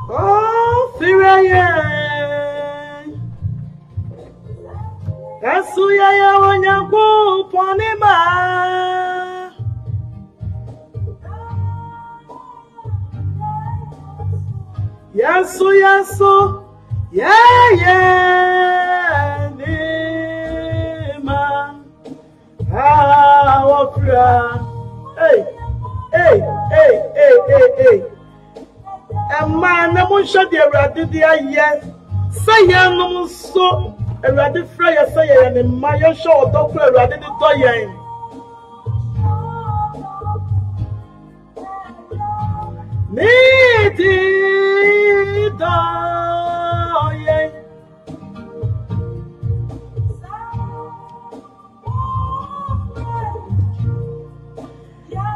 Oh, Firaye. Kasuya ya wanyangu ponima. Yasu yasu. Yeah, Nima. Ah, Wafra. Hey. A man, no one shot the Radia yet. Say, no so a radi Freya say, and in my show, Doctor Radid Toyen. Niti Toyen.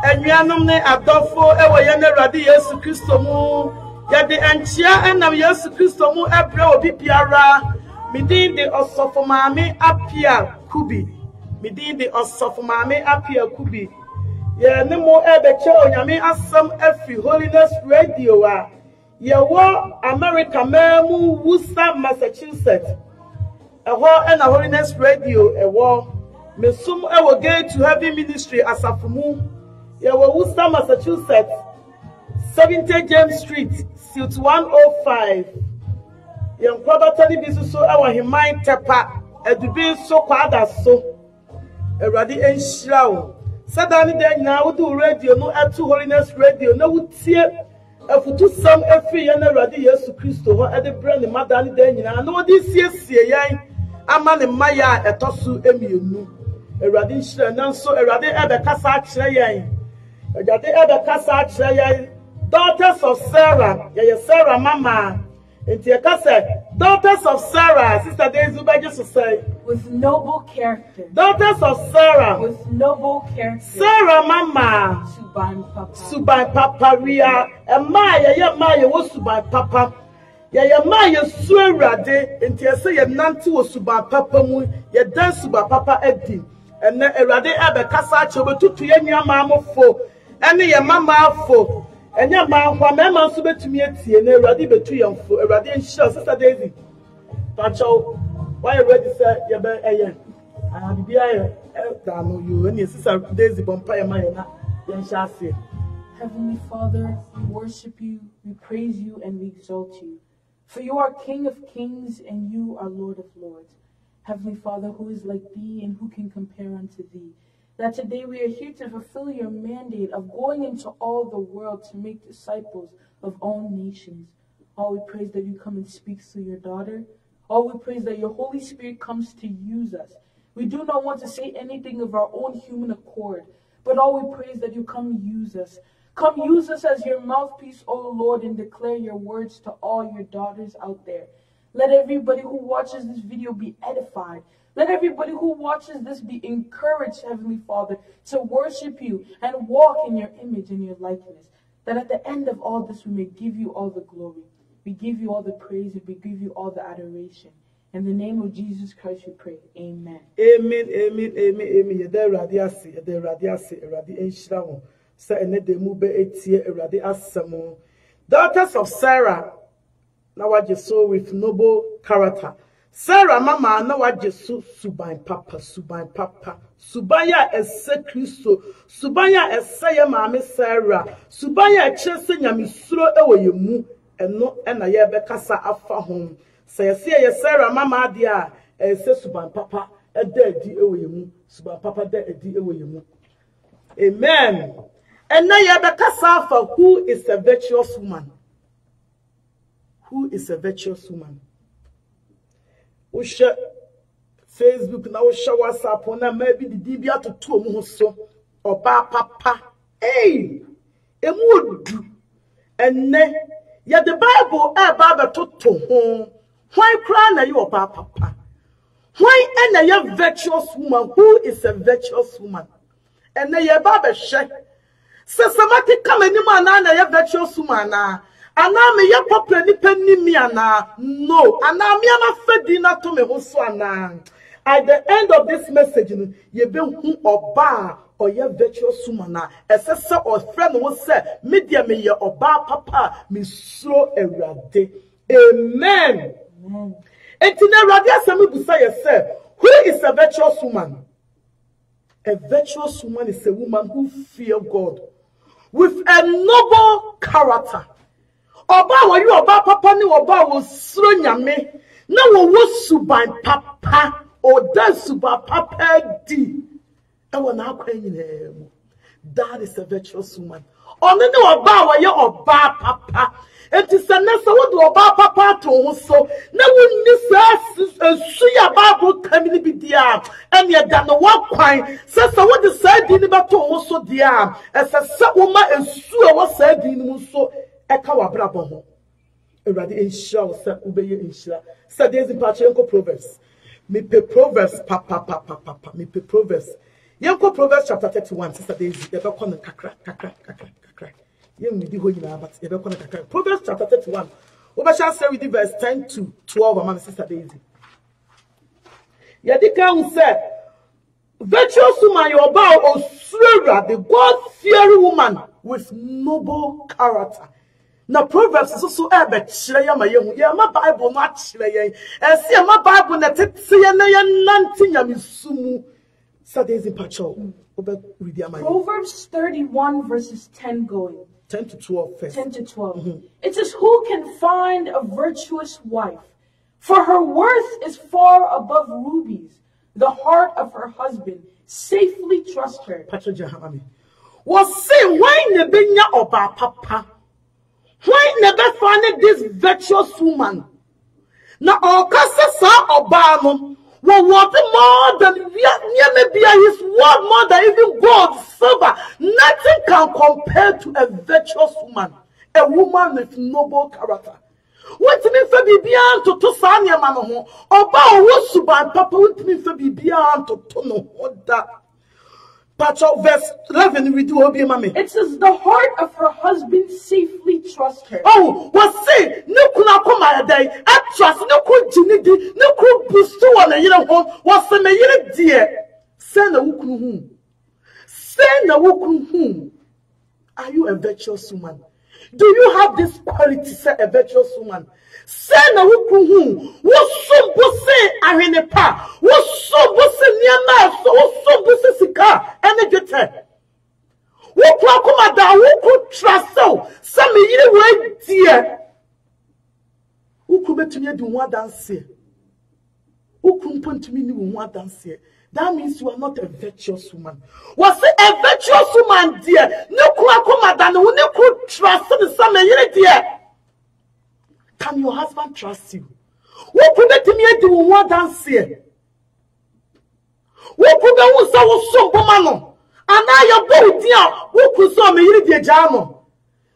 And Yanum Adolfo, Ewayana Radi, Yesu Christo Mu, Yadi Anchia, and now Yesu Christo Mu, Ebro, Bipiara, Midin the Osofomami, Apia, Kubi, Midin the Osofomami, Apia, Kubi. Ye no more Ebecho, Yami, Assam, Effie, Holiness Radio, Yawa, America, Memu, Worcester, Massachusetts, a war and a Holiness Radio, a war. Mesum, I will go to heavy ministry as a fumu. Yawa Worcester, Massachusetts, 70 James Street, Suite 105. Young Robert Bisu so our Himai Tapa, Edubi so quada so. A radi and shroud. Sadani then now do radio, no add to Holiness Radio, no would see a futu some every and a radi Yesu Christo, at the brand of Madani then, I know this year's yang. A man in Maya, a tosu emu. A radish and so a radi ever casa. Daughters of Sarah, Sarah Mama, and daughters of Sarah, Sister Daisy, just to say, with noble character. Daughters of Sarah, with noble character. Sarah Mama, Suban Papa, Ria, and Maya, was Suban Papa. Maya Surade, and say a Nanti was Suban Papa, ya dance Suban Papa Eddie, and then a Rade Abba Casacho, but to Yanya Mamma for. And your mamma for, and your mamma, Mamma Subet to me at and a radi between for a radiant shell, Sister Daisy. Pancho, why already said, Yabe Ayan? I'll be I damn you and your Sister Daisy Bompire Mayana, then shall say. Heavenly Father, we worship you, we praise you, and we exalt you. For you are King of kings, and you are Lord of lords. Heavenly Father, who is like thee, and who can compare unto thee? That today we are here to fulfill your mandate of going into all the world to make disciples of all nations. All we praise that you come and speak through your daughter. All we praise that your Holy Spirit comes to use us. We do not want to say anything of our own human accord, but all we praise that you come use us. Come use us as your mouthpiece, O Lord, and declare your words to all your daughters out there. Let everybody who watches this video be edified. Let everybody who watches this be encouraged, Heavenly Father, to worship you and walk in your image and your likeness. That at the end of all this, we may give you all the glory. We give you all the praise and we give you all the adoration. In the name of Jesus Christ we pray. Amen. Amen, amen, amen, amen. Yede radiasi, radi enshirawo. Sa ene demu be etie, radi asamo. Daughters of Sarah, now what you saw with noble character. Sarah Mama, now what you saw, Suban Papa. Subaya ese Christo. Subaya ese ya mame Sarah. Subaya chese nyamisuro ewe yemu. Eno ena yebe kasa afa home. Say Sarah Mama dia ese Suban Papa ede di ewe yemu. Suban Papa de edi ewe yemu. Amen. And now yebe kasa afa, who is a virtuous woman? Who is a virtuous woman? Usha Facebook na usha WhatsApp na maybe the DBA to two omu so oba papa. Hey, emudu. Enne ya the Bible baba to home. Why cry na you oba papa? Why ena ya virtuous woman? Who is a virtuous woman? Enne ya baba she. Sesamati come any man na ya virtuous woman na. Ana me ya popre ni penni mi ana. No. Ana mi ama fedi na to me hoso ana. At the end of this message, you be who oba or your virtuous woman, as a son or friend will say, media me your oba papa, me so every day. Amen. And in a radia sami busaya say, who is a virtuous woman? A virtuous woman is a woman who fears God with a noble character. Oba wa you oba papa ni oba wo sro nyame na wo suban papa o da suba papa di. That is a virtuous woman. Only no oba wa ye oba papa. It is a nessa what oba papa to so. Na wunni sa suya babu kamini bi dia. And ye dan no one kwine. Says what the side in ba to so dia. As a sa woman and sua what said in so eka wa brabo ho. Erade inshallah sa ubeye inshallah. Sa days in Pachenko Proverbs. Me pe Proverbs papa. Me pe Proverbs. Yanko Proverbs chapter 31, Sister Daisy, kakra. Proverbs chapter 31. Over shall say with verse 10 to 12, Sister Daisy. Yadika said, virtuous woman, your bow or Sura, the God-fearing woman with noble character. Now Proverbs is also a bit my Bible not and see my Bible that sumu. Proverbs 31 verses 10 going. 10 to 12 first. 10 to 12. It says, who can find a virtuous wife? For her worth is far above rubies. The heart of her husband safely trusts her. Was say why nebenya oba papa? Why never find this virtuous woman? Na okasa sa oba no. Well, what more than his word more than even gold, silver. Nothing can compare to a virtuous woman, a woman with noble character. What me for Bibian to Tosania Mano, or bow was suban papa with me for Bibian to Tono, that. Verse 11, we do obey mommy. It says, the heart of her husband safely trusts her. Oh, was say, no kuna come day, I trust no could jinidi, no could busto on a year home, was the mayor dear. Send a wukun. Send a wukun. Are you a virtuous woman? Do you have this quality, say a virtuous woman? Send a wukun. What so busse are in a pa? What so busse near mass? What so busse sika? And a getter. What come down? Who could trust so? Some year way, dear. Who could bet to me do one dance here? Who couldn't point to me one dance here? That means you are not a virtuous woman. Was it a virtuous woman, dear? No come down. Who could trust the summer year, dear? Can your husband trust you? Who could let me do one dance here? Who could go so bomano? And now your boy, dear, who could saw me, dear Jamo?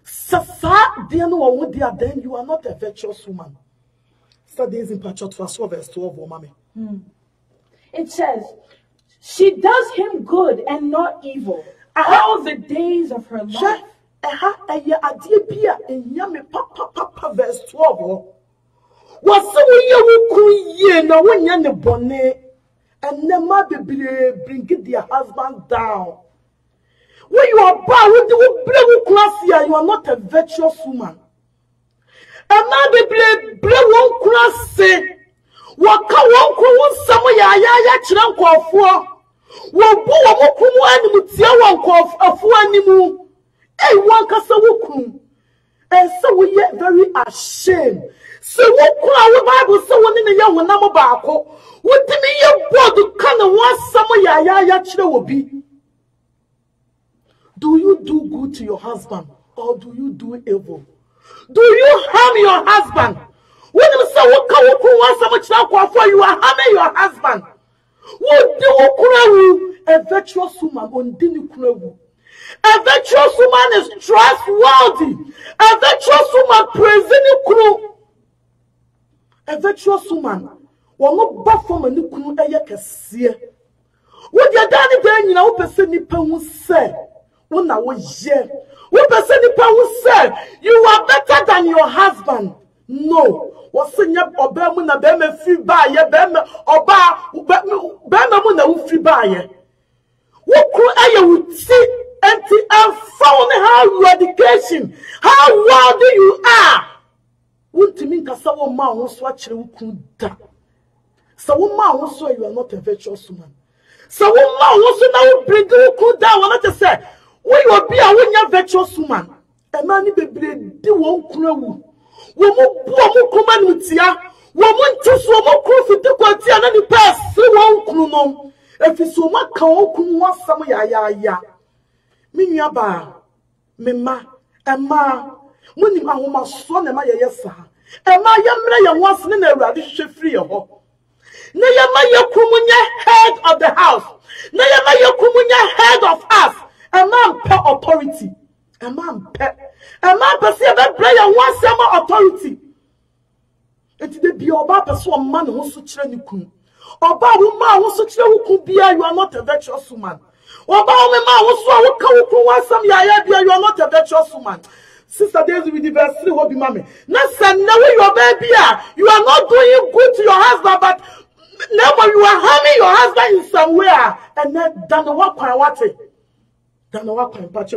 Sasa, dear, no, dear, then you are not a virtuous woman. Studies in Pachot for verse 12, mommy. It says, she does him good and not evil all the days of her life. Verse 12. Was so na when you bonnet and never bring their husband down. When you are bound with the class here, you are not a virtuous woman. And now the blue class say, what can one some ya chiran for? What boo animal tia of animal? Hey, one casawukum. And so we get very ashamed. So what Bible so one in the young number barco? What do you mean your brother kind of want some ya chile will be? Do you do good to your husband or do you do evil? Do you harm your husband? When you say what want so much now for you are harming your husband. What do you a virtuous woman on dinu kurewu? A virtuous woman is trustworthy. A virtuous woman praising you. A virtuous woman will not buff from a new kunu ayakasia. What you done then, you know, person who said, when I was here, what person who said, you are better than your husband. No. What's in your Obama, Bema free by ye, Bema, Oba, Bema, free by ye. Wukru ayewuti enti found how your education, how wealthy you are. Wuntimi nkasa wo ma wo so akire wukru da. So wo ma wo so you are not a virtuous woman. So wo ma wo so na wo bring wukru da wona te say we obi a wonya virtuous woman. E ma ni bebre di won kru awu. Wo mu bu mu kuma ni tia. Wo mu ntiso mo kru fiti kwati ana ni pass won kru no. Efiso ma kan won kru wasam ya. Me nua ba me ma ema muni ahoma so na ma ye sa. Ema ye mre ye wasne na Awurade hwehwe free ye ho. Na ye ma ye kumunya head of the house. Na ye ma ye kumunya head of us. Ema mpe authority. Ema mpe se be bra ye wasam authority. Enti de bi oba pese o ma ne ho so kire ni kun. Oba wo ma wo so kire wo kun bia you are not a virtuous woman. Oba wo ma wo so wo ka wo kun wasam ya bia you are not a virtuous woman. Sister Daisy with the verse 3 will be mommy. Now say now your baby you are not doing good to your husband, but now you are harming your husband in somewhere. And then done what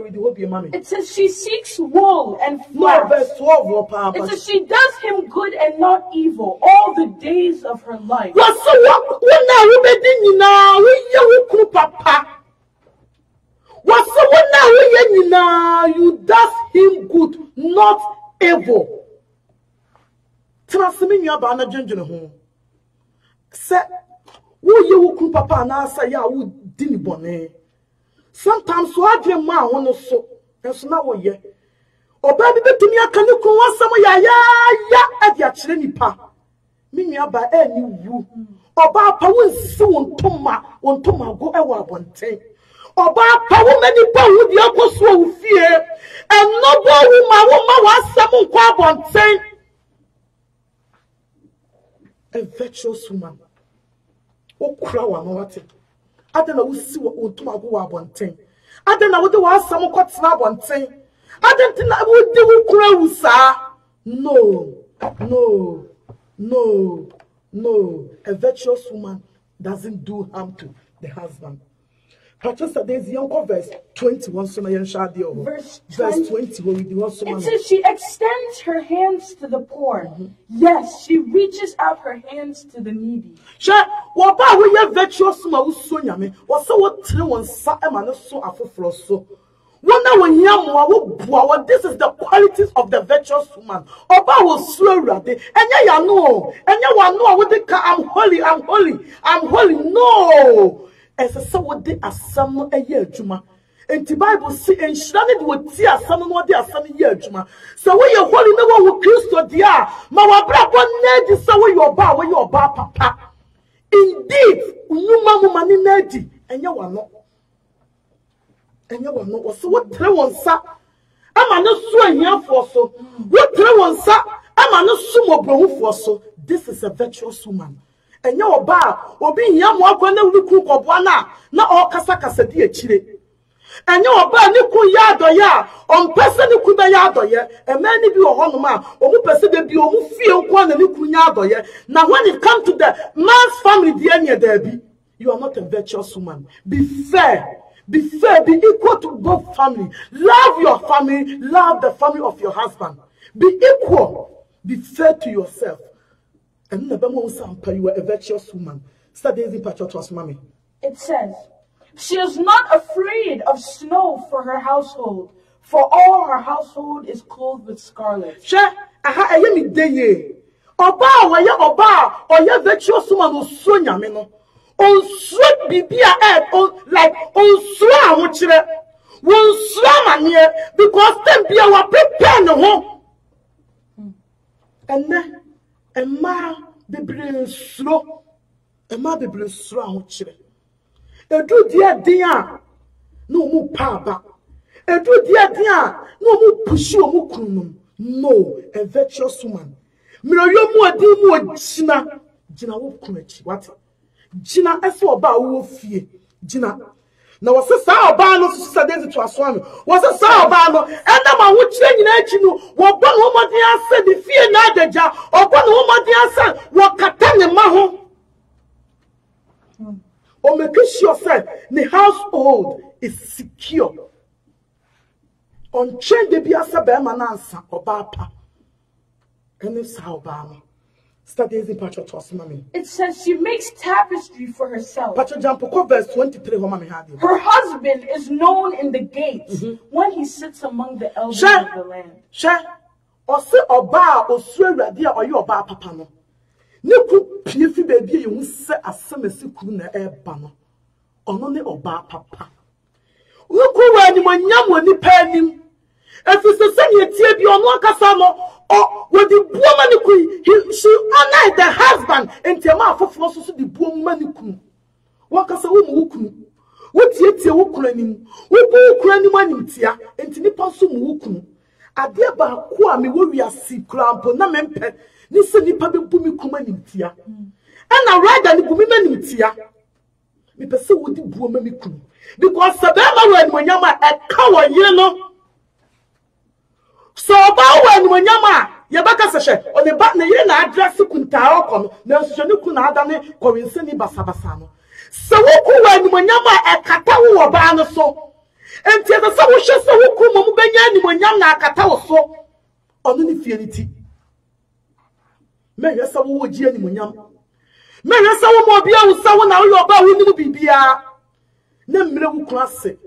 with the will be mommy. It says she seeks wool and flax. No, verse 12 It says she does him good and not evil all the days of her life. What so what now you be now we papa. What so what now you does him good, not evil. Transmit your banner junction home. Say, who you could papa and answer ya would didn't bonnet. Sometimes so I dream ma one so, and so now ye. Or baby to me, can you call some ya at your chinny pa? Meaning by any woo. Or Papa will soon Toma go a one thing. Oba power many power the apostle fear and no woman was some quabon a virtuous woman. Oh, crow, I'm what it. I don't know who see what to go one thing. I don't know what there was some quite snap one thing. I don't think I would do crow, sir. No. A virtuous woman doesn't do harm to the husband. Pastor Daisy verse 21 verse 20 it says she extends her hands to the poor. Yes, she reaches out her hands to the needy. What we have virtuous woman so yummy or so what 3 sa emano so afofro so. Wonder when yamu this is the qualities of the virtuous woman. Oba was slow rade and ya know and ya know what they I'm holy. No. As a someone did a summer a year, Juma. And the Bible see and shunted would see a summer what they are some year, Juma. So when you're holding the one who Christo dear, Mawa Brab one ned is so your bar when your bar papa. Indeed, you mamma money nerdy, and you are not. And you are not. So what 3 sa? I'm not swearing here for so. What 3 sa? I'm not sumo bro for so. This is a virtuous woman. And your bar will be young walk when you cook of one not all casacasa dear chile. And your bar niku yard ya on person who could yard ya, and many be a honor or who person be who feel one and you yard ya. Now, when it comes to the man's family, the end there be, you are not a virtuous woman. Be fair, be equal to both family. Love your family, love the family of your husband. Be equal, be fair to yourself. And never more you were a virtuous woman. It says, she is not afraid of snow for her household, for all her household is clothed with scarlet. Oba, virtuous woman who so yamino. On sweat bibia like on swear won swear because them be our prepare no home. And then Emma bebre slow. Emma bebre slow ahochere. Edu dia no mu pa ba. Edu dia no mu push mu kunum. No, a virtuous woman. Miro mu adi mu gina wo kunachi. What? Gina eso oba wo fie. Gina. Na wose sa oba no so Daisy to aswami. Wose sa oba no ena ma wo kire nyina achi no wo bo no modin ase de fie na adaja obo no modin ase wo kata ne ma ho or making sure that the household is secure. On change the biasa bemanansa or bapa. And this how Obama. Studies in Patrick Tosmami. It says she makes tapestry for herself. Patrick Jampo, verse 23. Her husband is known in the gates when he sits among the elders of the land. Share or say Oba or swear dear or your bar papano. Niku Pifi baby, you say a semesicuna air banner. Only Oba papa. Look where anyone yam when you pay him. If it's the same year, be on one casamo. Or with the woman, she honored the husband and the mouth of also the woman. What can say woman? What yet you Ukraine? We go Ukraine money, tia, and Tinipasu Mukun. A dear Bakuami, we are sick, crampo, Namempe, Nissa Nipabi Bumi Kumanim, and I ride than the women, tia. Me pursue with the woman, because Sabama when Yama a cow yellow. So about when Yama, Yabaka Sasha, on the back, the address Kuntao, no Shanukuna Dane, Coinsini Basabasano. So when Yama a Katao or Bano so, and the other Sawasha Sawakum Benyan when Yama Katao so, on infinity. May I saw what Jenny Munyam. May I saw more beyond someone now about who be Bia. Name classic.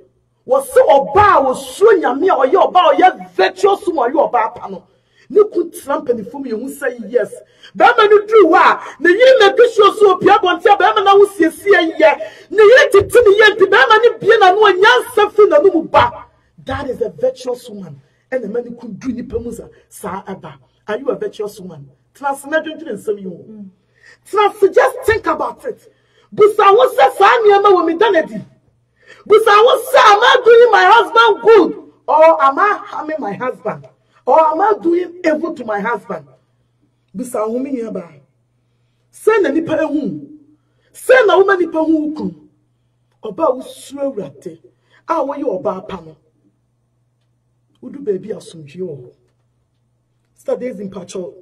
Was so oba was showing ya me or your about your virtuous or your bar panel. No could trump any for me who say yes. Bama no do wa. The year make sure so Piabontia Bama now see ya. The year to yen to Bama ni bien and one yan something and no ba. That is a virtuous woman. And the man could do ni pemusa. Sa aba. Are you a virtuous woman? Transmedium and some you. Just think about it. But I was a fan when we done it. But I was say, am I doing my husband good? Or am I harming my husband? Or am I doing evil to my husband? But I woman nearby. Send a nipper whom. Send a woman nipper whom. About swear rate. Ah, were you about panel? Would you baby assume you? Studies in Pacho.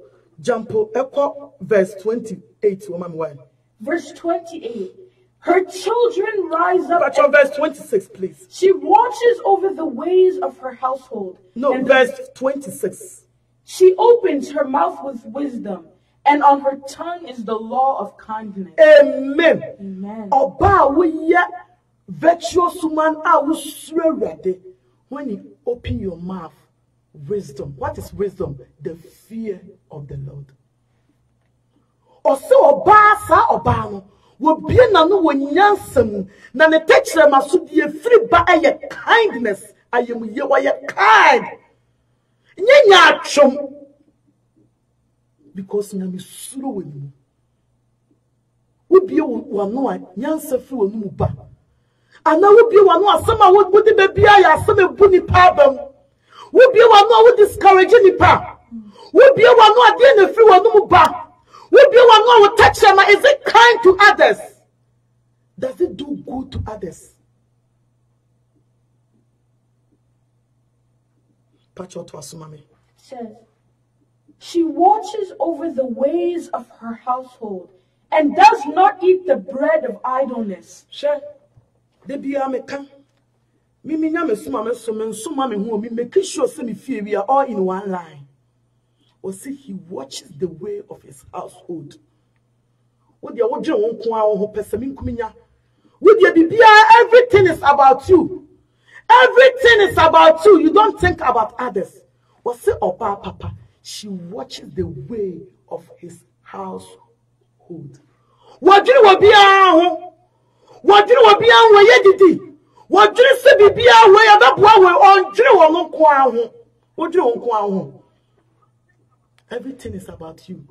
Jampo Echo, verse 28, woman 1. Verse 28. Her children rise up. Verse 26, please. She watches over the ways of her household. No, verse 26. She opens her mouth with wisdom, and on her tongue is the law of kindness. Amen. Amen. Oba we virtuous woman ready when you open your mouth. Wisdom. What is wisdom? The fear of the Lord. Also, Oba sa Obano. Will be no one yansam, none a teacher must be a free by a kindness. I am you are kind. Nyachum because Nami slow in you. Would be one no yansa through a muba. And now would be one no summer would be baby I some a bunny pabum. Would be one no would discourage any pa. Would be one no at the end of through a muba. Would be one no would touch them. Is it kind to others? Does it do good to others? Says, she watches over the ways of her household and does not eat the bread of idleness. Sure. They be a mekan. Mimi nyame suma me so me suma me hu me make sure say me fear we are all in one line. Or see, he watches the way of his household. What the what won kwa ho pesamin kuminya. With your bibia, everything is about you. Everything is about you. You don't think about others. Or say Oba Papa, she watches the way of his household. What do you be a what do you be a way didi? What do you say bibia way that boy on drill on kwa ho? What do you on kwa ho? Everything is about you.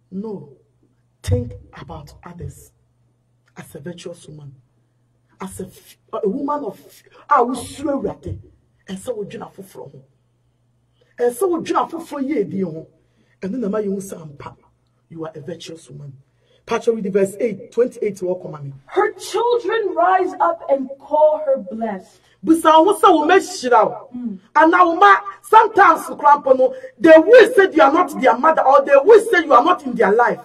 No. Think about others. As a virtuous woman. As a woman of I will swear at it. And so would you not from home. And so would you not for ye dear. And then the man you say you are a virtuous woman. Patch with verse 28 to walk on me. Her children rise up and call her blessed. Busa wasa will make shit out. And now, sometimes they will say you are not their mother, or they will say you are not in their life.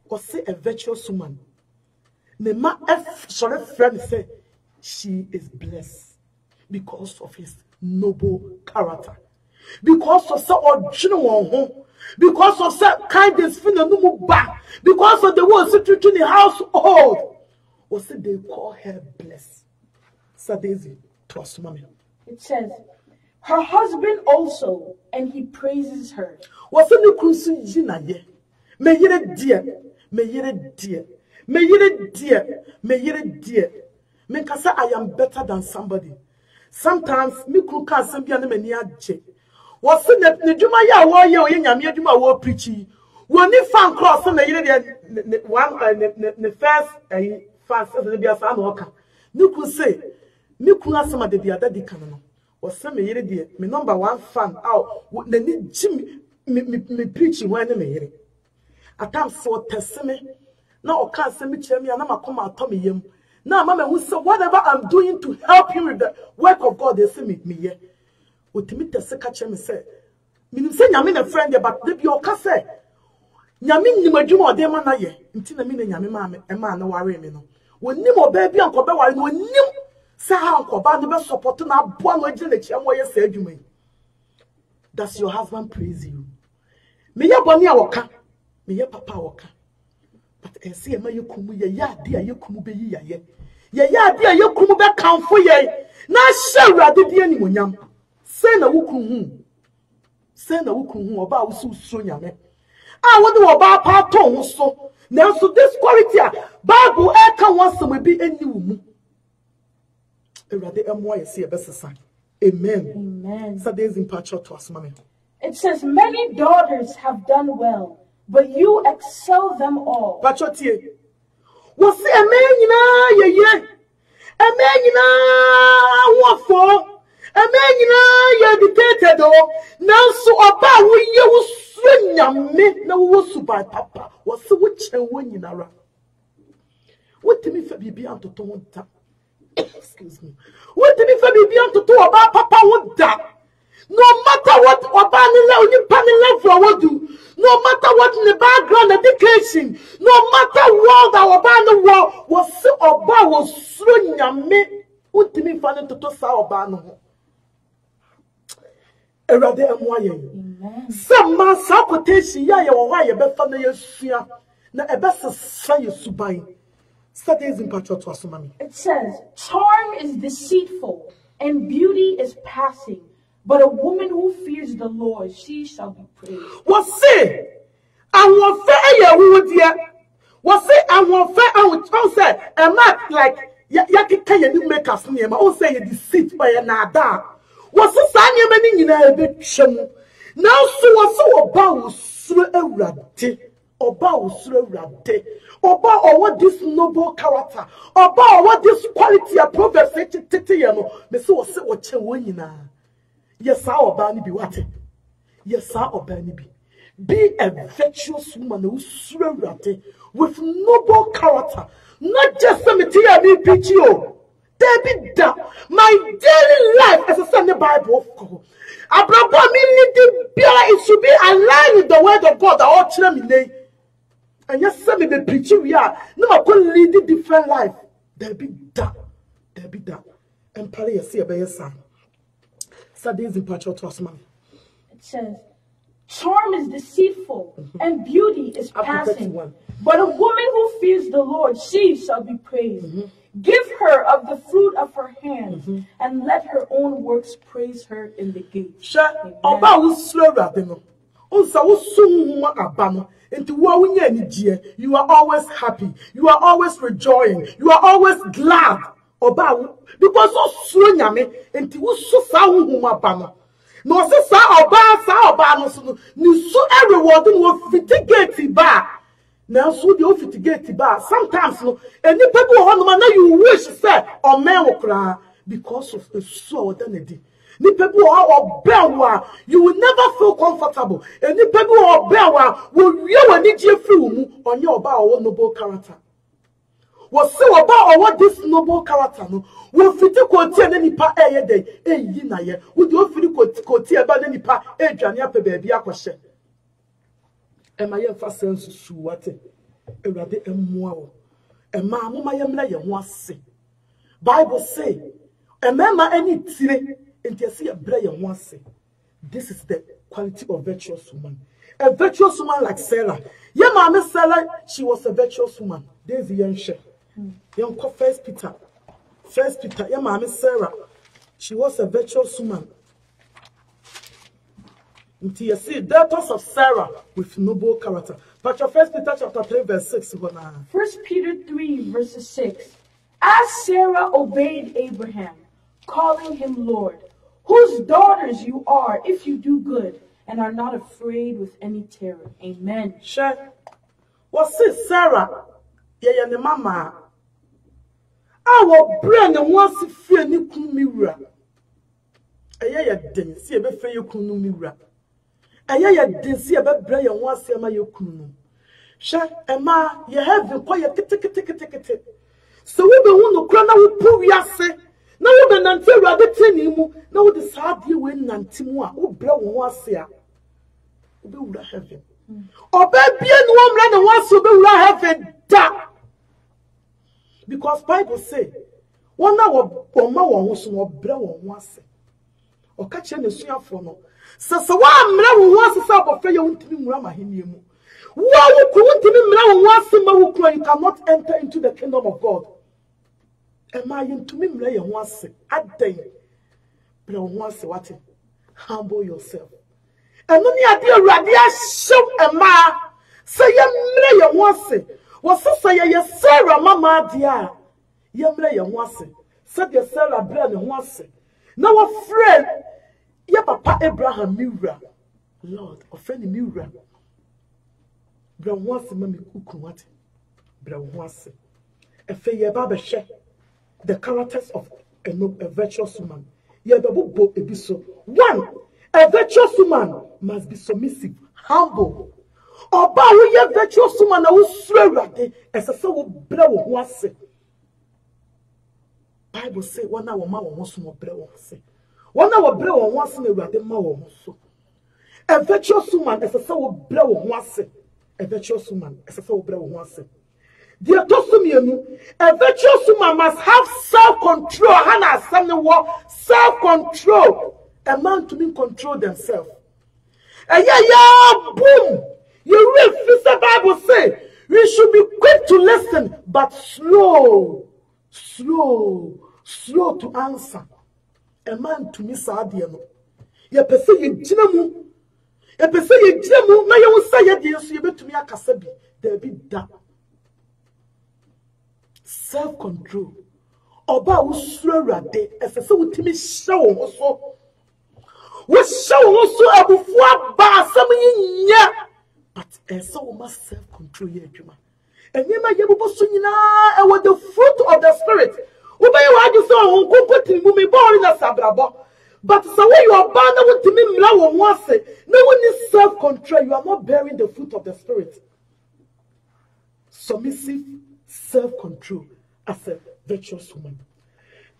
Or say a virtuous woman Nema F sorry friend say she is blessed because of his noble character. Because of some original because of some kindness, because of the word situation in the household. Or say they call her blessed. Sadezi to us, mommy. It says, her husband also, and he praises her. Was in the cruise ye? May ye dear, may ye dear, may ye dear, may ye dear. Menkasa I am better than somebody. Sometimes me could can't send me an je. Was in the Juma ya war ye or yamia Juma war preachy. When you found cross on the one the first fast as the Biafan worker. You could say, me could ask some of the other deacon. Was some year dear, me number one fan out, would the need Jimmy me preaching when I may. At times so testament. Now can't send me chemi and I'm a come out Tommy yem. Now, Mama, who said whatever I'm doing to help you with the work of God, they say me here. With me, the secretary said, "Me say Yamin a friend, but they be your case. Yamin, you may do more than man ye. Until the minute Yamin, a man, no worry me no. When Nemo baby Uncle Bewa, no new say how Uncle Band the best supporting our one way in the chair where you said you may. Does your husband praise you? Me ya Bonia Waka, me ya Papa Waka. But I see a man you come with ya dear, you come be ye. Ya dear, you come back count for ye. Now, shall rather be any one. Send a wukum. Send a wukum about so yame. I wonder about part so. Now, so this quality, Bible, I can want some will be any woman. Rather, M.Y. see a better sign. Amen. Amen. So there's in part to us, mommy. It says, many daughters have done well, but you excel them all. Pachotie. Was see a man, ye. A man, what for? A man, you're dictated, now so about we you swing young men, no was by papa, was so which and when you are. What did me for be on to tone? Excuse me. What did me for be on to talk about papa would that? No matter what Obama will do, no matter what in the background education, no matter what our Obama was so Obama was swing and me. What did me find to toss our Obama? A rather M.Y. Some man sapotation, ya or why a better than your sphere. Now a better say you subai. Studies in Patriot to us, mommy. It says, charm is deceitful and beauty is passing. But a woman who fears the Lord, she shall be praised. What say? I want fair, you would yet. What say? I want fair, I would say, a mat like Yaki can make us near my own say a deceit by another. What's the sign you meaning in a bit sham? Now, so about through a rate, about through a rate, about what this noble character, about what this quality of proverbs say to Titiano, Miss was what you win now. Yes, our Barney be what? Yes, our Barney be. Be a virtuous woman who's surrounded with noble character, not just a material PTO. There be that. My daily life as a Sunday Bible of God. It should be aligned with the word of God. All children and yes, some of the preaching we are. No, I could lead a different life. There be that. There be that. And Pally, see a better son. It says, charm is deceitful and beauty is passing. But a woman who fears the Lord, she shall be praised. Give her of the fruit of her hands and let her own works praise her in the gates. You are always happy. You are always rejoicing. You are always glad. Because so nyame enti wo so sa wo huma ba no no se sa oba no so no ni so every word no fitigate ba na so de fitigate ba sometimes no any people ho no na you wish say o men wo kra because of the so that they ni people ho obewa you will never feel comfortable any people ho obewa wo wie wani je free mu onye oba o noble character. Was so about what this noble character no will fit quote any pa a day, a yinaye, would you fit quote about any pa a jania baby aquashe? Am I a fast sense to what a rather a moa? Emma mama yemla ye ho ase. Bible say, emma any tire enti ase ye bra ye ho ase. This is the quality of virtuous woman. A virtuous woman like Sarah. Ye mama Sarah, she was a virtuous woman. There's the young share. Young First Peter. Ye mama Sarah. She was a virtuous woman. Until you see daughters of Sarah with noble character. But your 1 Peter chapter 3 verse 6. 1 Peter 3 verses 6. As Sarah obeyed Abraham, calling him Lord, whose daughters you are if you do good and are not afraid with any terror. Amen. Sure. What's this, Sarah? Yeah, the mama. Our brain wants to fear ni kumira. Aya den si ebe fe yekunu miwura. Aya den si ebe bra ye ho asema yekunu. Hwe ema ye have ko ye kete. So we be hu no kra na wo pu wiase. Na wo be nante Awurade tani mu, na wo de saade we nante mu a wo bra wo ho ase a. Wo be wura heaven. Oba bia no wo mra na wo ase wo be wura heaven da. Because Bible say, one na wo ma wo ho so wo bra wo ho ase. O ka che na suafo no se wa mra wo ho ase sa bofa ye wontimi mura mahenie mu wo wo ku wontimi mra wo ho ase ma wo kura, you cannot enter into the kingdom of God. Ema ye ntumi mra ye ho ase adan bra wo ho ase wate, humble yourself. Eno ni ade Awurade ahyew ema se ye mra ye ho ase wo se ye Sarah mama ade a ye mra ye ho ase se de Sarah bra ne ho ase. Now a friend, your papa Abraham Miura, Lord, a friend Miura. Brown wants a mammy kukumati. Brown wants a fair barber share the characters of a virtuous woman. Yababu ebiso. One, a virtuous woman must be submissive, humble. Or bow ye virtuous woman who swear at it as a soul blow once. Bible say one hour ma won more bread once. 1 hour bread once in the ma won so. A virtuous woman as a soul bread once. A virtuous woman as a soul bread once. Dear Tosumienu, a virtuous woman must have self-control. Hannah self-control. A man to mean control themselves. Boom! You read the Bible say we should be quick to listen, but slow to answer. A man to miss Adiano. Ye pese ye jinamu. Ye pese ye jinamu. Na ye usa ye di yesu ye betu mi akasabi. There be that. Self-control. Oba usura rade. Esese utimi shawo oso. We shawo oso abufuwa ba asami nya. But ese uma self-control ye juma. Enyema ye bubo sunyina. Ewa the fruit of the spirit. But so when you are bound with me, no one is self-control. You are not bearing the fruit of the spirit. Submissive self-control as a virtuous woman.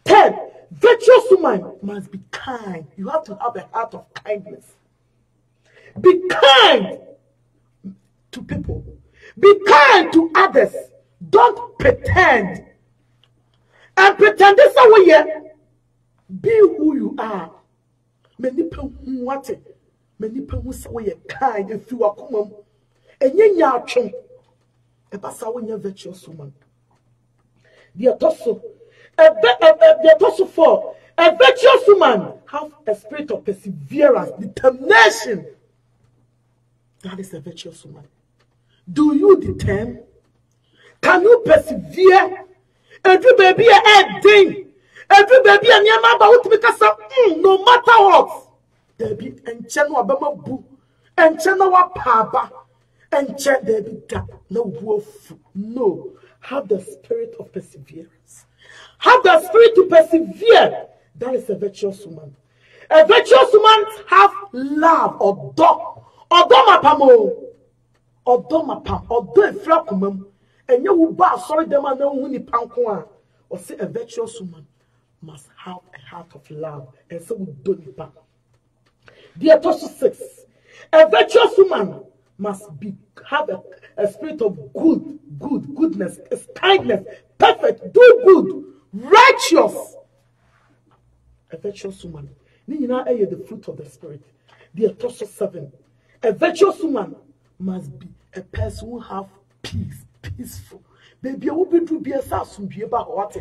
10, virtuous woman must be kind. You have to have a heart of kindness. Be kind to people. Be kind to others. Don't pretend. And pretend this way. Be who you are. Many people who want it. Many people who say kind if you are common. And you are chung. A passawinya virtuous woman. The apostle. The apostle for a virtuous woman have a spirit of perseverance, determination. That is a virtuous woman. Do you determine? Can you persevere? Every baby a thing. Every baby a nyama ba utimi kasa no matter what. There be enche no abema bu. Enche no wa paba. Enche there be that no wofu. No. Have the spirit of perseverance. Have the spirit to persevere. That is a virtuous woman. A virtuous woman have love or dog. Odomapamo. Odomapam. Odo and you ba sorry them and no wini pankwa. Or say a virtuous woman must have a heart of love. And so we don't it back. The Apostle 6. A virtuous woman must have a spirit of goodness, kindness, perfect, do good, righteous. A virtuous woman. The fruit of the spirit. The Apostle 7. A virtuous woman must be a person who have peace, peaceful. Baby, I will be to be a sassum, be about what?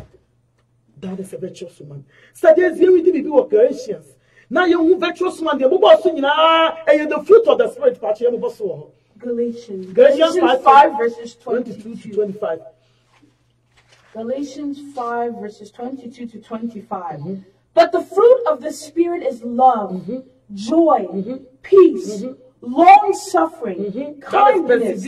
That is a virtuous woman. So there's the only thing we Galatians. Now you virtuous woman, the fruit of the spirit. Galatians 5 verses 22 to 25. Galatians 5 verses 22 to 25. But the fruit of the Spirit is love, joy, peace, long-suffering, kindness,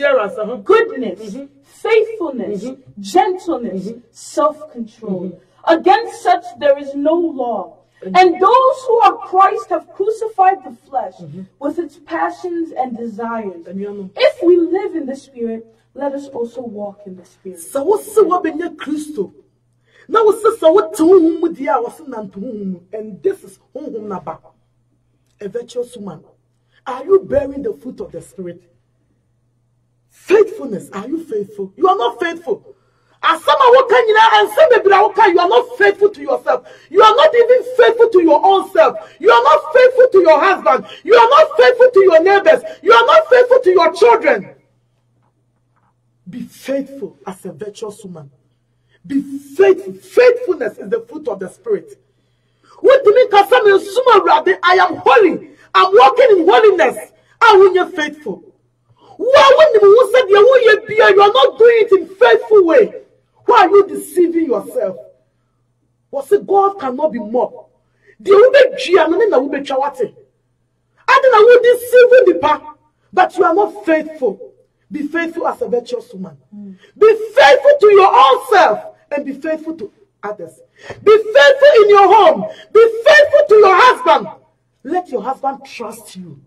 goodness, faithfulness, gentleness, self-control. Against such there is no law. And those who are Christ have crucified the flesh with its passions and desires. If we live in the Spirit, let us also walk in the Spirit. So what's the Christo? Now what's the what to dear was and this is naba. A virtuous woman. Are you bearing the fruit of the Spirit? Faithfulness. Are you faithful? You are not faithful. As some are walking and some you are not faithful to yourself. You are not even faithful to your own self. You are not faithful to your husband. You are not faithful to your neighbors. You are not faithful to your children. Be faithful as a virtuous woman. Be faithful. Faithfulness is the fruit of the Spirit. What do you mean? I am holy. I'm walking in holiness. I will be faithful. Why when you said you are not doing it in faithful way? Why are you deceiving yourself? What say God cannot be mocked? The ube jianone na ube chawate. Adina will deceive the pa, but you are not faithful. Be faithful as a virtuous woman. Be faithful to your own self and be faithful to others. Be faithful in your home. Be faithful to your husband. Let your husband trust you.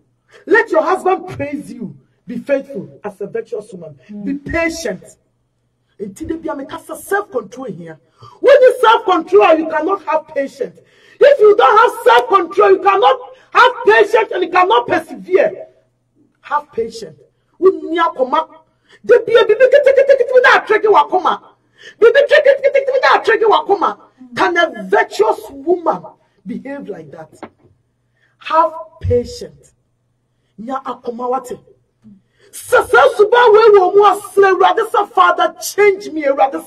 Let your husband praise you. Be faithful as a virtuous woman. Be patient. Until they be self-control here. When you self-control, you cannot have patience. If you don't have self-control, you cannot have patience and you cannot persevere. Have patience. Can a virtuous woman behave like that? Have patience. Father, change me. Romans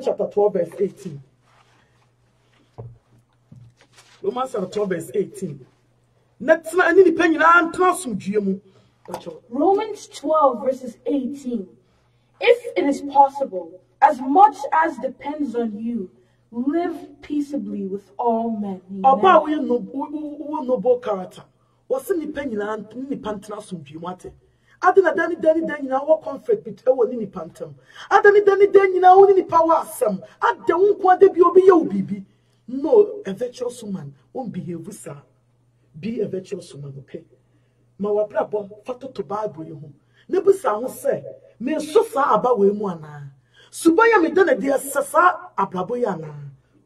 chapter 12 verse 18. Romans chapter 12 verse 18. Romans 12 verses 18. If it is possible, as much as depends on you, live peaceably with all men. Oba we noble character. What's in the penny and Nipantana Sumpiumate? Adana Danny what conflict between Nini Pantam. Adani Danny now only power some. At the one de Bibi. No, a virtuous woman won't behave with her. Be a virtuous woman, okay? Mawabra fato to Bible you. Nebusa who say, me so far about we moana. Subaya me done a dear Sasa Abraboyana.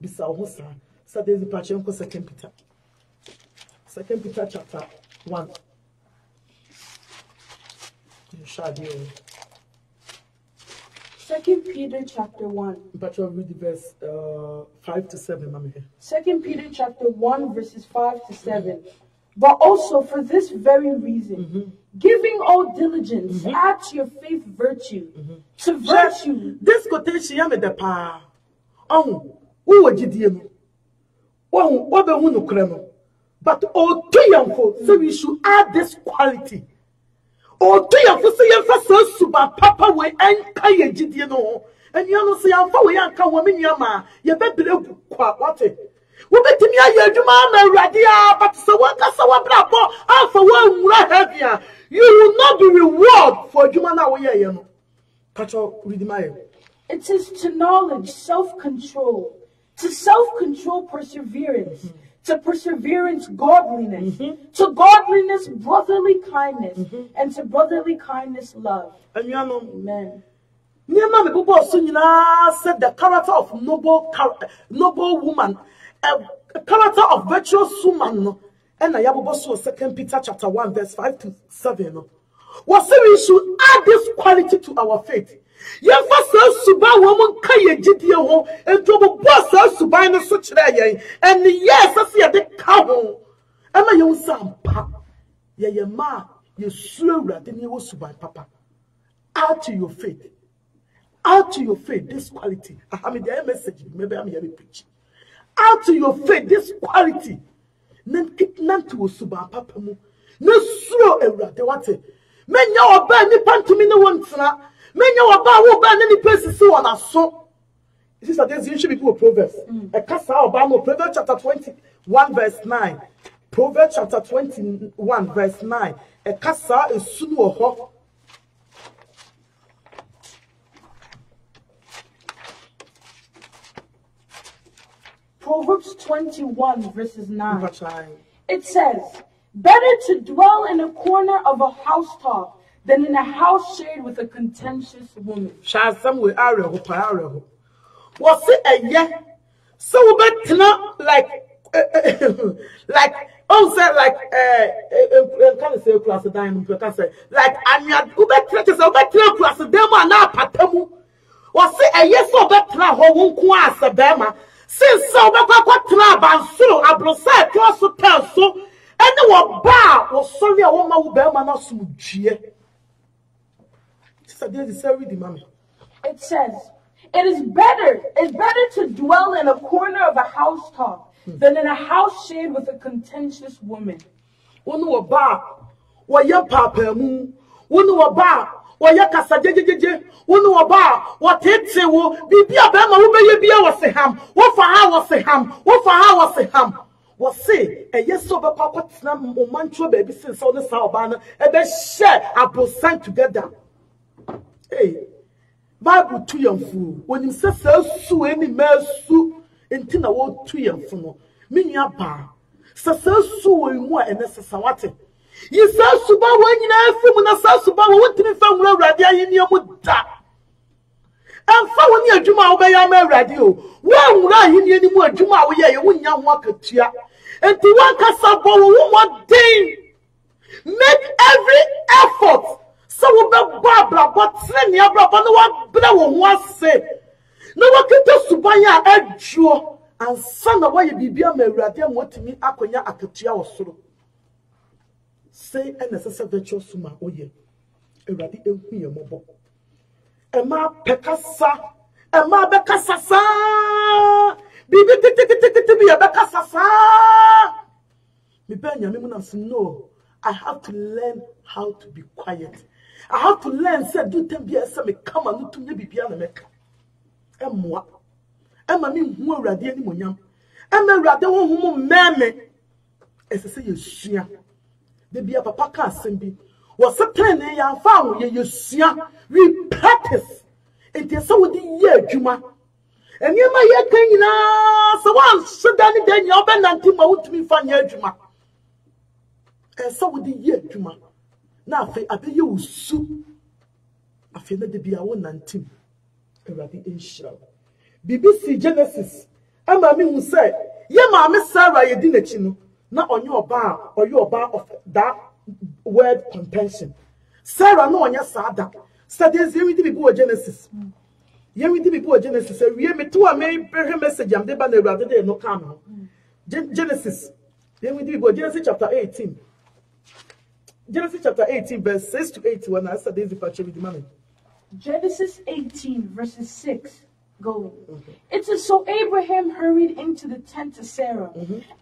Bisa Hosa. Saturday the Pachenko 2 Peter. 2 Peter chapter 1. You shall be 2 Peter chapter 1. But you'll read the verse 5 to 7, Mamma. 2 Peter chapter 1 verses 5 to 7. But also for this very reason, giving all diligence, add to your faith virtue, to virtue. This quotation yame de pa. Oh, who would you oh, what the one who but oh, too young for so we should add this quality. Oh, too young for say you super papa way and kaya gidiano. And you know, say I'm for we and come women yama, you better what it. But you will not be rewarded for Jumana. It is to knowledge, self-control, to self-control perseverance, to perseverance, godliness, to godliness, brotherly kindness, and to brotherly kindness, love. Amen. Said the character of noble woman, a character of virtuous woman, and I have also 2 Peter chapter 1 verse 5 to 7. What say we should add this quality to our faith? Yen fa suba woman kaye gidie ho entobo boss suba no so kire yen and yes as ye de ka ho ama ye usampa ye ma ye suo urade ne wo suba papa. Add to your faith. Add to your faith this quality. I mean the message maybe I'm here preach. Add to your faith this quality. Nan to suba papa mu. No suo urade wate. Menya oba ni pantumi no wontra. Menya oba wo ba ni person si wona so. This is the usually people Proverbs. A kasa oba no Proverbs chapter 21 verse 9. Proverbs chapter 21 verse 9. A kasa esunu oho. Proverbs 21 verses 9. It says, better to dwell in a corner of a housetop than in a house shared with a contentious woman. Shall somewhere areho. Was it a yeah? So better like can say class dining can say like anya ubetre to say ubetre class dem na patamu. Was it a yes so better ho wonku asabema since so better kwatra bansuro abrosa to so penso any wo ba wo sorry a wo ma wo be ma na sumdue. It says, it is better to dwell in a corner of a housetop than in a house shared with a contentious woman. One wa ba wa ya papa mu, one wa ba wa ya kasa jejejeje, one wa ba wa tete wo bibia be ma wo be ye bia wo se ham, wo fa ha wo se ham, wo fa ha wo se ham. Wo say e yeso be kwakotena mo mancho baby since so ne sa oba na e be share abosan together. Hey, Bible to your fool. When you say so, any mersu, and Tina won't to your fool. Minya bar. So in more and necessary. You say Suba when you know from a Suba, what to be found radio in your muda. And found your Juma obey our radio. One lie in any more Juma, we are one young walker to ya. And to one Casabo, one day. Make every effort. So we be babla but send ya bra no one bla won say no wa kete subanya adwo ansa na wa ye bibia ma awurade amotimi akonya akatua osoro say an necessary virtual suma oye awurade ehu ye mobo e ma pekasa e ma bekasa sa bibi titi bi bekasa sa mi be nyame mu na no I have to learn how to be quiet. I have to learn say do them be say me come and to me bibia na meka. Emwa. Ema mi hu awurade ani monyam. Ema awurade ho hu meme. Ese say yesua. De bia papa ka asem bi. Wo setan ne ya fa wo yesua. We practice. It is so with the year adwuma. Eniema ye kan nyina so wan sedani de nya obenanti ma wutumi fa nya adwuma. So with the year adwuma. Na afi abeye usu afi na de bia wo nantim awurade enhyira BBC Genesis ama mi hu say ye maame Sarah ye di nachi no na onye oba of that word contention Sarah no onye sada studies ye di bibu Genesis ye di bibu Genesis we me to am be message am de ba na awurade de no kam no Genesis ye di bibu Genesis chapter 18 Genesis chapter 18 verse 6 to 81. I said this with the money. Genesis 18 verses 6 going. It says, so Abraham hurried into the tent to Sarah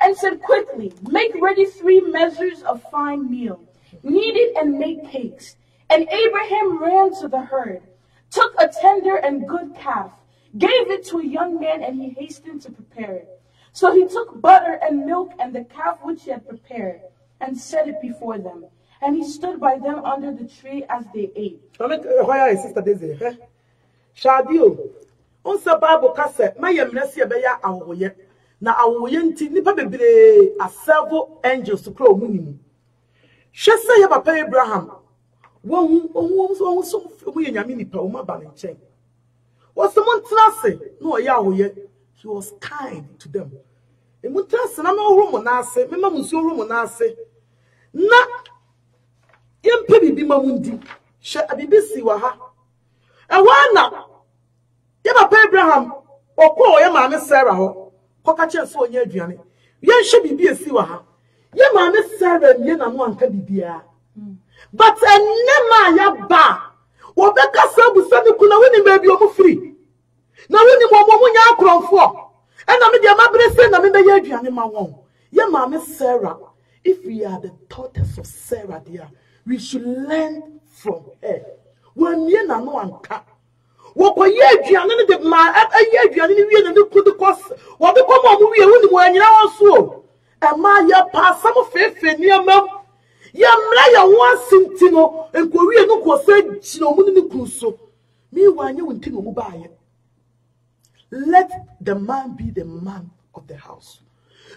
and said, quickly, make ready 3 measures of fine meal, knead it and make cakes. And Abraham ran to the herd, took a tender and good calf, gave it to a young man, and he hastened to prepare it. So he took butter and milk and the calf which he had prepared, and set it before them. And he stood by them under the tree as they ate. Why is Sister Daisy? Shadio. On the Bible cassette, my embassy beya awoye. na awoyenti nipa bebre a several angels to crow minimum. She say papa Abraham won so mu yanyame nipa o ma ba ne nchen. Was someone trase no ya awoye. He was kind to them. Emu trase na ma ohro mo na ase, me ma musu ohro mo na ase. Na yempe bibi mamundi. She abibi si wa ha. Ewana ye papa Abraham okwo ye ma me Sarah ho. Koka chenso onye aduane. Ye hye bibi esi wa ha. Ye ma me Sarah nie na no anka bibia. But enema ya ba. Wo beka sabusa ni kuna woni ma bi omu free. Na woni mo nya akronfo. Ena me dia mabrese na me be ye aduane ma won. Ye ma me Sarah. If we are the daughters of Sarah there, we should learn from her. When ye na no anka. Woko ye aduane ne de ma ye aduane ne wie na ne kudu kos. Wo be komo mu wie woni mo anyina won so. E ma ye pa sam fefe ni amam. Ye mra ye won sinti no enko wie no ko se chino mu ne kunso. Me wanye wonti no mu ba ye. Let the man be the man of the house.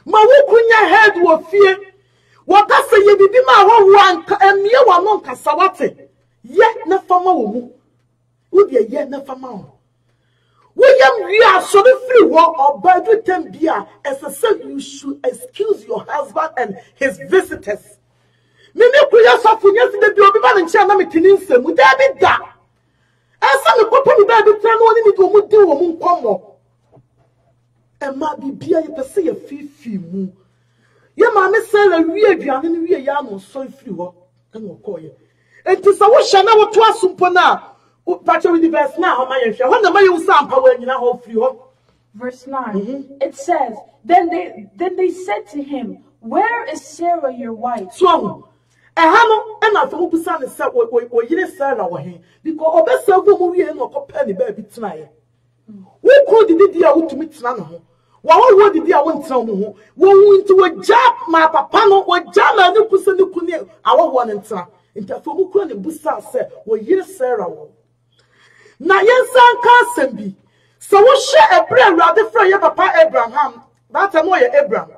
Ma wo kunya head wo fie. Waka se ye bibi ma wo anka emie wa no nkasa wate. Ye na fama wo mu. Wo de ye na fama wo. William we are so free wo oba every time bia as I said you should excuse your husband and his visitors. Me kuya so funya se de bi obi ba nche na metini nsem da bi da. Asa me kopa mi ba bi tra no ni do mu di wo mu nkomo. E ma bibia ye pese ye fifi mu. Ye ma me Sarah wie aduane ne wie ya no so free ho na okoye. Enti sa wo hye na wo to asumpo na Pacho with the verse now, Verse 9. It says, Then they said to him, Where is Sarah your wife? So, Hano and I thought son is set what you Sarah were here because of best self movie and or penny baby tonight. Who could the dear to meet Nano? What did I want to tell me? Won't into a job, my papa, or jam and the person who couldn't our one and son. Into Fomukan and Bussa said, Well, yes, Sarah. Na yensan kan bi so wo hye Abraham rade fra ye papa Abraham that time wo ye Abraham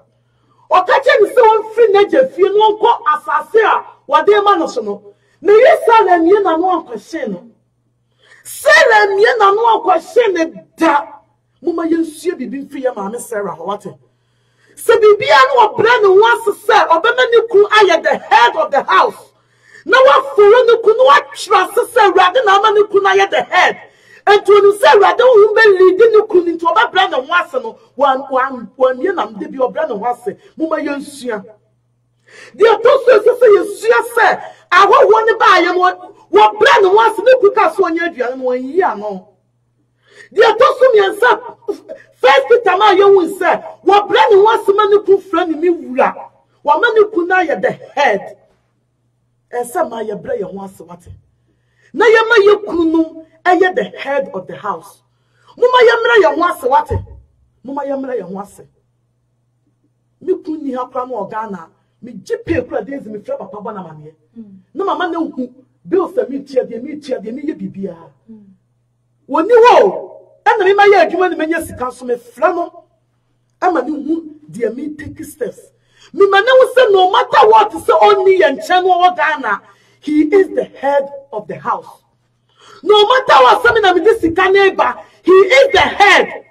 o ka che ni se won fi na jafie no nko asase a wade ma no so no na yesa mie na no ankwhye no Sarah mie na no ankwhye ne da muma yensue bibi fi ye ma me Sarah ho wate se bibia no obra ne ho asese obema ne ku aye the head of the house. Now what for no kunu what trust say rather na ma ne kunu aye the head and to no say rather who be leading no kunu into oba bra na wase no one ye nam de bi obra na wase muma yensua de to so say yensua say awo woni ba ye no wo bra na wase ne kuka so onya aduane no yi ano de to so miensa first Peter ma ye won say wo bra na wase ma ne ku fra ni mi wura wo ma ne kunu aye the head. Esa ma ye bra ye ho ase wate na ye ma ye kunu eye the head of the house muma ye mra ye ho ase wate muma ye mra ye ho ase mi kunni ha kra no Ghana mi jipe kra days mi fra papa bona mame na mama na hu bill sa mi tia de mi ye bibia woni wo na mi ma ye adwuma ni menya sika so me fra no ama ni hu de mi take steps. Me man say no matter what say only and channel Ghana, he is the head of the house. No matter what something na me this neighbor, he is the head.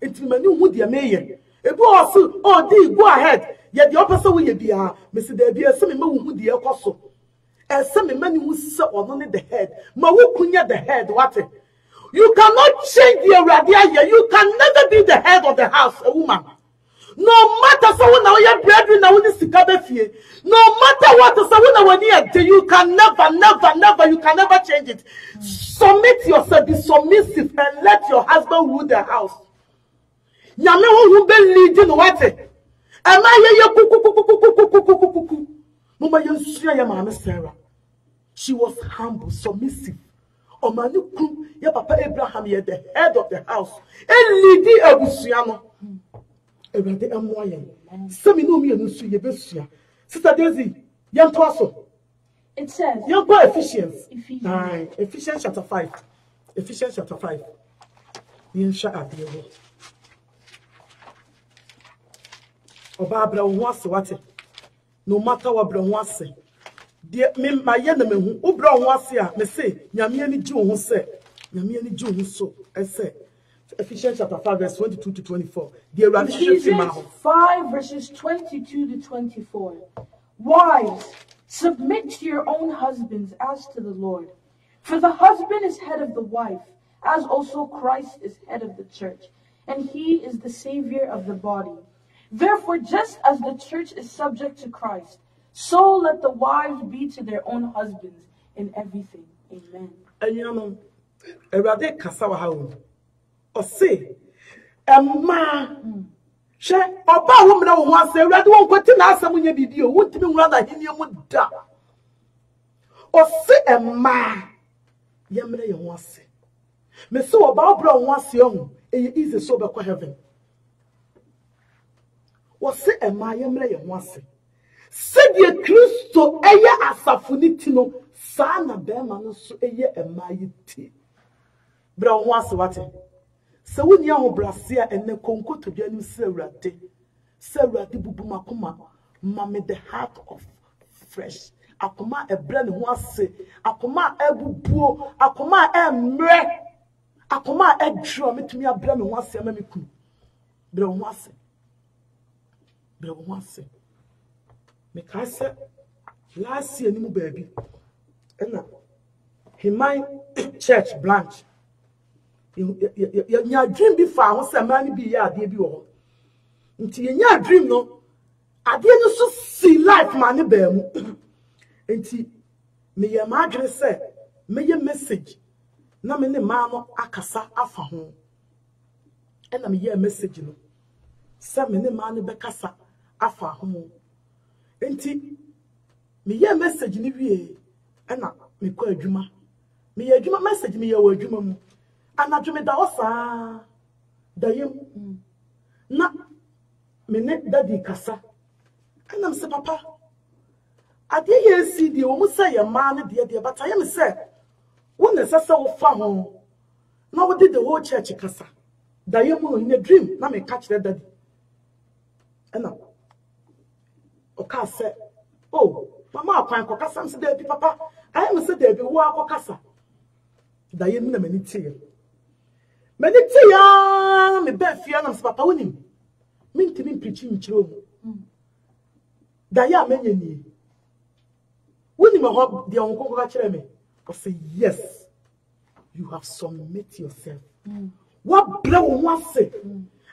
It me manu hu dia meyen. Ebu osu oh di go ahead. Ye the opposite we bia. Me say there bia say me hu dia ekoso. E say me manu hu say ono ne the head. Ma wo kunya the head what? You cannot change the radia. You can never be the head of the house, a woman. No matter so now your brethren now this fie. No matter what so when you can never you can never change it. Submit yourself, be submissive and let your husband rule the house. Nyame who be leading what? Am I kuku Mama ya mama Sarah. She was humble, submissive. Omanu ya papa Abraham ye the head of the house. And leading abusuano. Everyday amoyen. Semi no me no su ye besua. Sister Daisy, yanto aso. It says yanto Ephesians. Ephesians chapter 5. Ephesians chapter 5. Yen sha ade ho. Oba bra ho ase wate. No matter what bra ho ase. De me maye na mehu. Wo bra ho ase a me say nyame ani ji ho se. Nyame ani ji ho so. Ese Ephesians chapter 5 verse 22 to 24. Ephesians 5 verses 22 to 24. Wives, submit to your own husbands as to the Lord. For the husband is head of the wife, as also Christ is head of the church, and he is the Savior of the body. Therefore, just as the church is subject to Christ, so let the wives be to their own husbands in everything. Amen. Anyano, Erade kasa wa hawo. Ose, Emma, she oba wo mna wo ase Erade won kwati na asam nya bibi o wontimi nwura na hini mu da. Ose Emma, yemre ye ho ase. Me so oba obra ho ase ohun, e easy so be ko heaven. Ose Emma yemre ye ho ase. Sedie Kristo eye asafuniti no saa na be ma no so eye Emma yiti. Bra ho ase wate. Se woni ahobrase a ene konkoto duanim se Awurade bubu makoma mame the heart of fresh akoma ebre ne ho ase akoma ebubuo akoma emre akoma edro metumi abre me ho ase ma meku bra ho ase me ka se last year ni mu baabi ena Himai church branch ya dream bi fa ho se ma ni bi ya ade bi wo nti ya dream no ade no so see life ma ne ba mu nti me ya ma adwene se me ye message na me ne ma no akasa afa ho na me ye message no se me ne ma no be kasa afa ho nti me ye message ni wie na me kwa adwuma me ye adwuma message me ye wa adwuma mu anadwome da osa dayem na me ne daddy kasa anam se papa ade ye si de o mu se ye ma ne de but I am say wo ne sese wo fa ho na wo did the whole church kasa dayem in a dream na me catch that daddy ana o ka se oh mama akwan ko kasa am se daddy papa I am say daddy wo akokasa dayem na mani tie ya me be fia na papa wonim mintimi preaching chiro mu da ya menye ni wonim ho de on konko ka kire me I say yes you have submit yourself what bra wo ase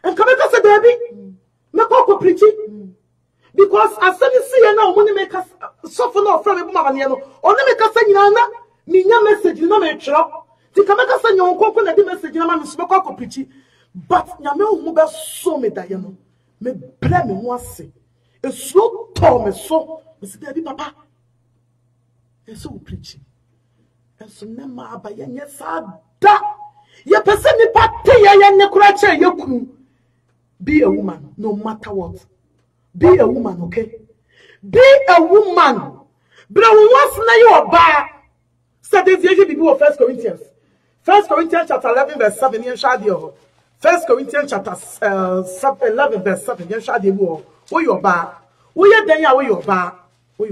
and come ka say baby me ko preaching because asemi see na o me ka sofo na ofra me bu ma ne no oni me ka sa nyina na me nya message na me twero ti kameka sa nyon konko na di message na ma me so ko preach but nyame hu be so me da ye no me bra me ho ase e so to me so me se bi papa e so preach e so na ma aba ye nye sa da ye pese ni pate ye ne kura che ye kunu be a woman no matter what be a woman okay be a woman bra once na you oba said this ye be of 1 Corinthians 1 Corinthians chapter 11 verse 7 yen shadio 1 Corinthians chapter 11 verse 7 yen shadio wo yo ba wo ye dan ya wo yo ba 1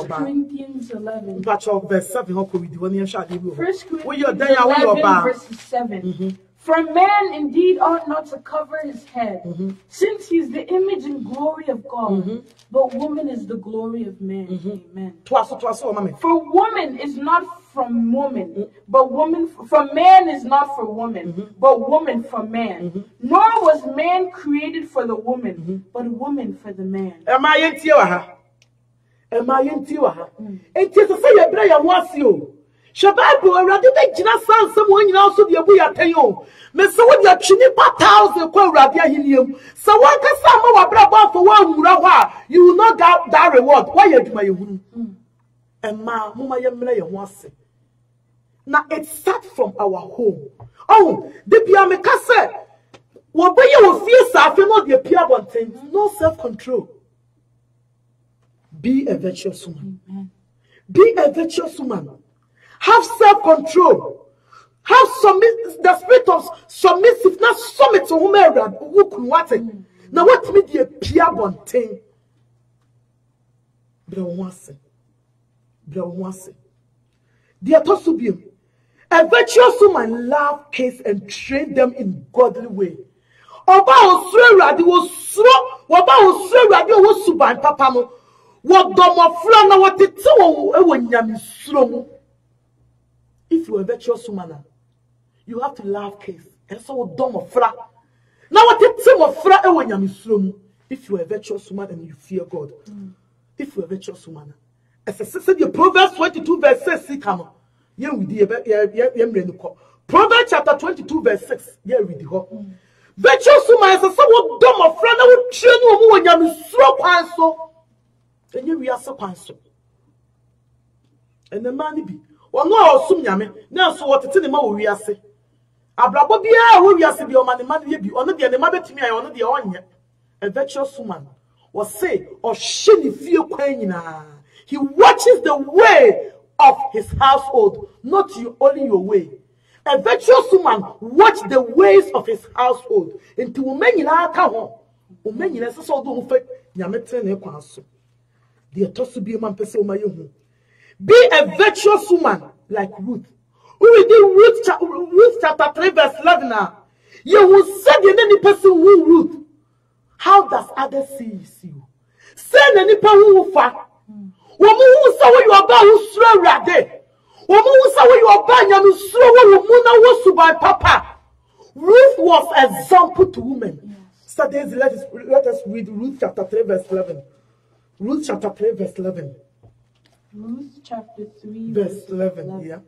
Corinthians 11 verse 7 ho ko wi di won yen shadio 1 Corinthians 11 verse 7 For man indeed ought not to cover his head, since he is the image and glory of God, but woman is the glory of man. Amen. For woman is not from woman, but woman from man is not for woman, but woman for man. Nor was man created for the woman, but woman for the man. Am I in Tiwaha? It is a say a prayer was you. Shababu already make Jina San someone you also the Abuya Tayo. Miss with your chinipa 1,000 kwa Rabia Helium. So what can some of our for 1 murawa? You will not get that reward. Why you do my and ma mama yamlay once. Now it starts from our home. Oh, the Piamekase. What be your fears after not the Pia things? No self-control. Be a virtuous woman. Be a virtuous woman. Have self-control. Have the spirit of submissiveness. Submit to whomever who can what it. Now what me the pia bonten? Blawase. The atosubium. A virtuous woman love kids and train them in godly way. Oba osre radi wo sro, oba osre radi wo suban papa mo. Wo domo fra na watete wo ewo nyame sro mu. If you are a virtuous woman, you have to love kids. And so wo domo fra. Na watete mo fra ewo nyame sro mu. If you are a virtuous woman and you fear God. If you are a virtuous woman. As I said, the Proverbs 22 verse 6 come. Proverbs chapter 22 verse 6. Yeah, read the whole. Virtuous woman is a somewhat dumb of friend who train you when you are so panso. And you are so panso. And the man be. Well, no, some yammy. Now, so what it's in the mouth we are say. Abrabobia, who we are saying, your man be honored the mother to me, I honor the onion. A virtuous woman was say, or shiny fear quenina. He watches the way of his household, not you only your way. A virtuous woman watch the ways of his household. Into women in our town, women in a sort of Yametan Equaso. The toss to be a man person, my young. Be a virtuous woman like Ruth. Who will do Ruth chapter 3, verse 11 now? You will send any person who Ruth. How does others see you? Send any person who fat. Woman who saw you are about who swear rade. Woman who saw you are about you was by Papa. Ruth was example to women. Yes. So let us read Ruth chapter 3 verse 11. Ruth chapter 3 verse 11. Ruth chapter 3 verse 11. Yeah.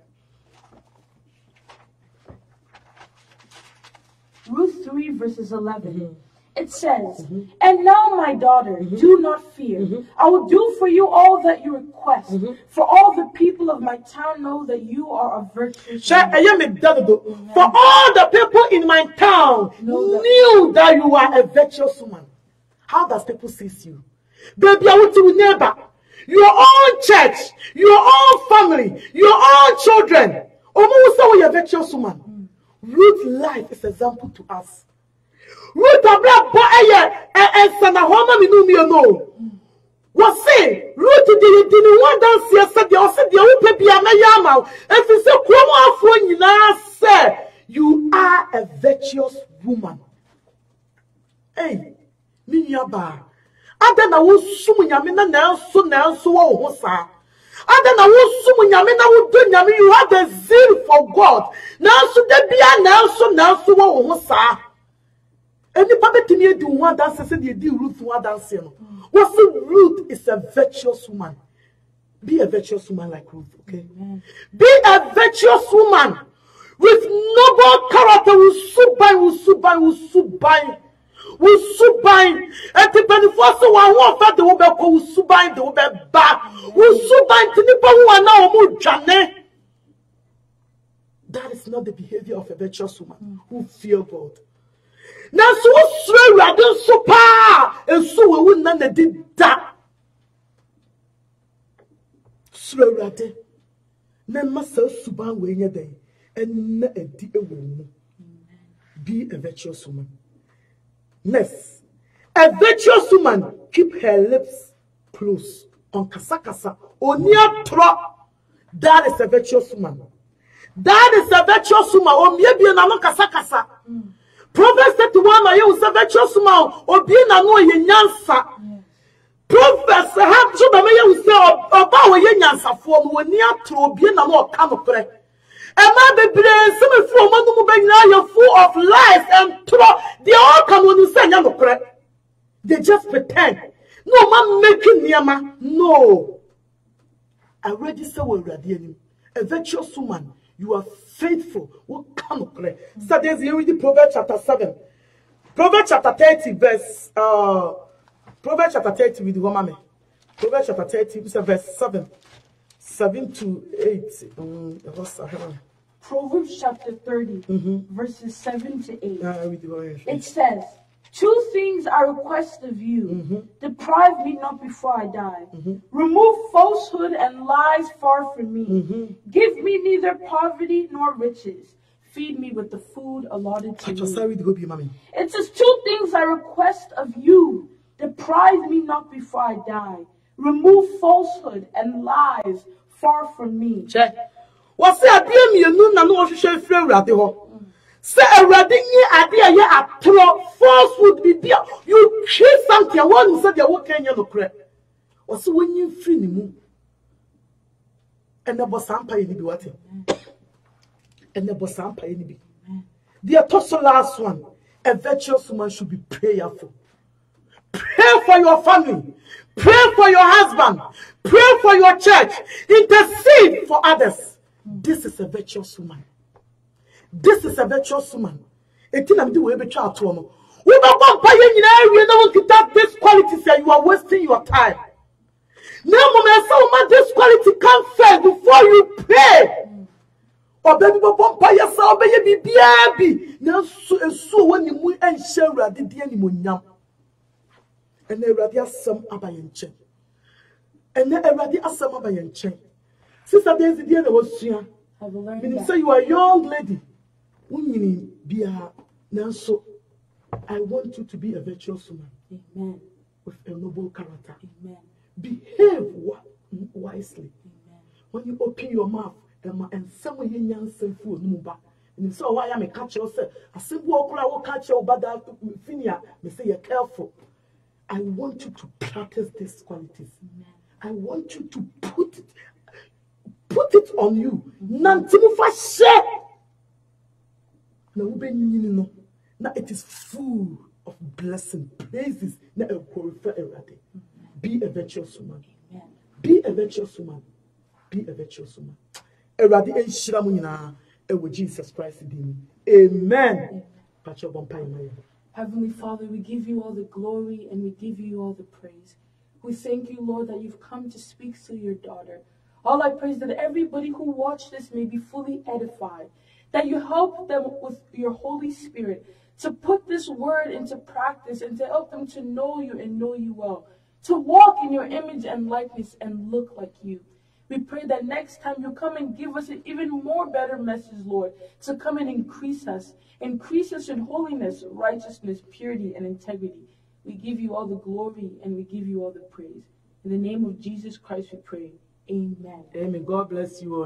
Ruth 3 verses 11. It says, and now, my daughter, do not fear. I will do for you all that you request. For all the people of my town know that you are a virtuous woman. For all the people in my town knew that you are a virtuous woman. How does people see you? Baby, I want to neighbor, your own church, your own family, your own children. Almost so you're a virtuous woman. Ruth's life is an example to us. Ruth abra bo and sana homa mi no mi no. Was say Ruth did one dance yesterday or said the open be na yama. If you say kromo afo nyina say you are a virtuous woman. Hey, mi yaba. Ada na wo sum nyame na so wo ho sa. Ada na wo sum nyame na wo do nyame, you have a zeal for God. Na so da bia na so wo ho sa. Any public to me do one dance said you do Ruth one dance. What's Ruth is a virtuous woman. Be a virtuous woman like Ruth, okay? Be a virtuous woman with noble character. Will subine. And the benefits of one who fed the woman will subine the woman back. Will subine to the people who are now more jane. That is not the behavior of a virtuous woman who fear God. Now, so swear I don't so pa and so we wouldn't none did that. Swear I did. Then myself suban way your day and a dear woman. Be a virtuous woman. Next, a virtuous woman keep her lips close on kasakasa or near trop. That is a virtuous woman. That is a virtuous woman. Or maybe an kasakasa. Proverbs 31 ma you say virtuous woman obi na no ye nyansa. Proverbs have so na you say oba wo ye nyansa fo no wani atro obi na no ka no kre. E ma bebre se me fu o mu benya you full of lies and trouble. They all come when you say nya no kre. They just pretend. No man making niama. No. I already say we ready. A virtuous woman, you are faithful. What kind of prayer? So there's here with the Proverbs chapter 7. Proverbs chapter 30 verse Proverbs chapter 30 with the woman. Proverbs chapter 30 verse 7 to 8. Proverbs chapter 30 verses 7 to 8. It says, 2 things I request of you. Deprive me not before I die. Remove falsehood and lies far from me. Give me neither poverty nor riches. feed me with the food allotted to Pastor me. Sarah, go be mommy. It says, 2 things I request of you. Deprive me not before I die. Remove falsehood and lies far from me. Check. What's the idea? You know, no one should free radio. Say a rading idea, yeah, a falsehood be there. You treat something, one said you're working in the crap. Or so when you free the moon. And the boss empire be what? And the boss empire be. The apostle last one. A virtuous woman should be prayerful. Pray for your family. Pray for your husband. Pray for your church. Intercede for others. This is a virtuous woman. This is a virtuous woman. You are this quality, say you are wasting your time. Now, moment, this quality come first before you pray. Or baby, yourself, baby. Now, so when you and share the animal. And they radia some abayenche. And then radia some abayenche. Sister Daisy, dear, was here. Meaning, say you are a young lady. When be a now, so I want you to be a virtuous woman. Amen. With a noble character. Amen. Behave wisely. Amen. When you open your mouth and someone you young sinful nuba. And so why am I catch yourself? I say, walk will catch your bad finia. Me say you're careful. I want you to practice these qualities. Amen. I want you to put it on you. Nantimufa share. Now it is full of blessing, praises. Now be a virtuous woman. Amen. Be a virtuous woman. Be a virtuous woman. With Jesus Christ. Amen. Heavenly Father, we give you all the glory and we give you all the praise. We thank you, Lord, that you've come to speak to your daughter. All I pray is that everybody who watched this may be fully edified, that you help them with your Holy Spirit to put this word into practice and to help them to know you and know you well, to walk in your image and likeness and look like you. We pray that next time you come and give us an even more better message, Lord, to come and increase us in holiness, righteousness, purity, and integrity. We give you all the glory and we give you all the praise. In the name of Jesus Christ we pray. Amen. Amen. God bless you.